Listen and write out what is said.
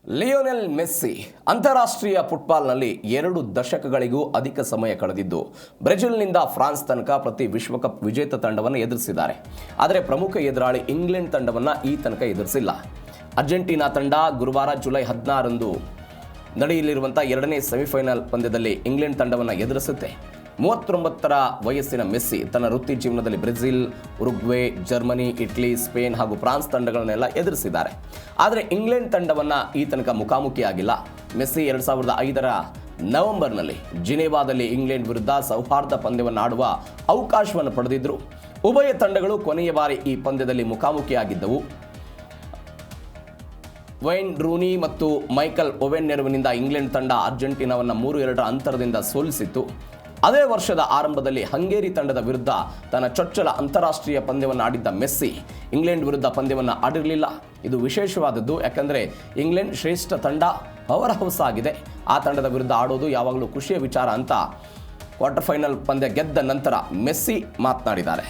Lionel Messi ಅಂತಾರಾಷ್ಟ್ರೀಯ ಫುಟ್ಬಾಲ್ನಲ್ಲಿ 2 ದಶಕಗಳಿಗೂ ಅಧಿಕ ಸಮಯ ಕಳೆದಿದ್ದು ಬ್ರೆಜಿಲ್ನಿಂದ ಫ್ರಾನ್ಸ್ ತನಕ ಪ್ರತಿ ವಿಶ್ವಕಪ್ ವಿಜೇತ ತಂಡವನ್ನು ಎದುರಿಸಿದ್ದಾರೆ. ಆದರೆ ಪ್ರಮುಖ ಎದುರಾಳಿ ಇಂಗ್ಲೆಂಡ್ ತಂಡವನ್ನು ಈ ತನಕ ಎದುರಿಸಿಲ್ಲ. ಅರ್ಜೆಂಟೀನಾ ತಂಡ ಗುರುವಾರ ಜುಲೈ 16ರಂದು ನಡೆಯಲಿರುವಂಥ 2ನೇ ಸೆಮಿಫೈನಲ್ ಪಂದ್ಯದಲ್ಲಿ ಇಂಗ್ಲೆಂಡ್ ತಂಡವನ್ನು ಎದುರಿಸುತ್ತೆ. 39ರ ವಯಸ್ಸಿನ ಮೆಸ್ಸಿ ತನ್ನ ವೃತ್ತಿ ಜೀವನದಲ್ಲಿ Brazil, Uruguay, Germany, Italy, Spain ಹಾಗೂ ಫ್ರಾನ್ಸ್ ತಂಡಗಳನ್ನೆಲ್ಲ ಎದುರಿಸಿದ್ದಾರೆ. ಆದರೆ ಇಂಗ್ಲೆಂಡ್ ತಂಡವನ್ನು ಈ ತನಕ ಮುಖಾಮುಖಿಯಾಗಿಲ್ಲ. ಮೆಸ್ಸಿ 2005ರ ನವೆಂಬರ್ನಲ್ಲಿ ಜಿನೇವಾದಲ್ಲಿ ಇಂಗ್ಲೆಂಡ್ ವಿರುದ್ಧ ಸೌಹಾರ್ದ ಪಂದ್ಯವನ್ನು ಆಡುವ ಅವಕಾಶವನ್ನು ಪಡೆದಿದ್ದರು. ಉಭಯ ತಂಡಗಳು ಕೊನೆಯ ಬಾರಿ ಈ ಪಂದ್ಯದಲ್ಲಿ ಮುಖಾಮುಖಿಯಾಗಿದ್ದವು. ವೈನ್ ರೂನಿ ಮತ್ತು ಮೈಕಲ್ ಓವೆನ್ ನೆರವಿನಿಂದ ಇಂಗ್ಲೆಂಡ್ ತಂಡ ಅರ್ಜೆಂಟೀನಾವನ್ನು 3-2ರ ಅಂತರದಿಂದ ಸೋಲಿಸಿತ್ತು. ಅದೇ ವರ್ಷದ ಆರಂಭದಲ್ಲಿ ಹಂಗೇರಿ ತಂಡದ ವಿರುದ್ಧ ತನ್ನ ಚೊಚ್ಚಲ ಅಂತಾರಾಷ್ಟ್ರೀಯ ಪಂದ್ಯವನ್ನು ಆಡಿದ್ದ ಮೆಸ್ಸಿ ಇಂಗ್ಲೆಂಡ್ ವಿರುದ್ಧ ಪಂದ್ಯವನ್ನು ಆಡಿರಲಿಲ್ಲ. ಇದು ವಿಶೇಷವಾದದ್ದು, ಯಾಕಂದರೆ ಇಂಗ್ಲೆಂಡ್ ಶ್ರೇಷ್ಠ ತಂಡ, ಪವರ್ ಹೌಸ್ ಆಗಿದೆ. ಆ ತಂಡದ ವಿರುದ್ಧ ಆಡೋದು ಯಾವಾಗಲೂ ಖುಷಿಯ ವಿಚಾರ ಅಂತ ಕ್ವಾರ್ಟರ್ ಫೈನಲ್ ಪಂದ್ಯ ಗೆದ್ದ ನಂತರ ಮೆಸ್ಸಿ ಮಾತನಾಡಿದ್ದಾರೆ.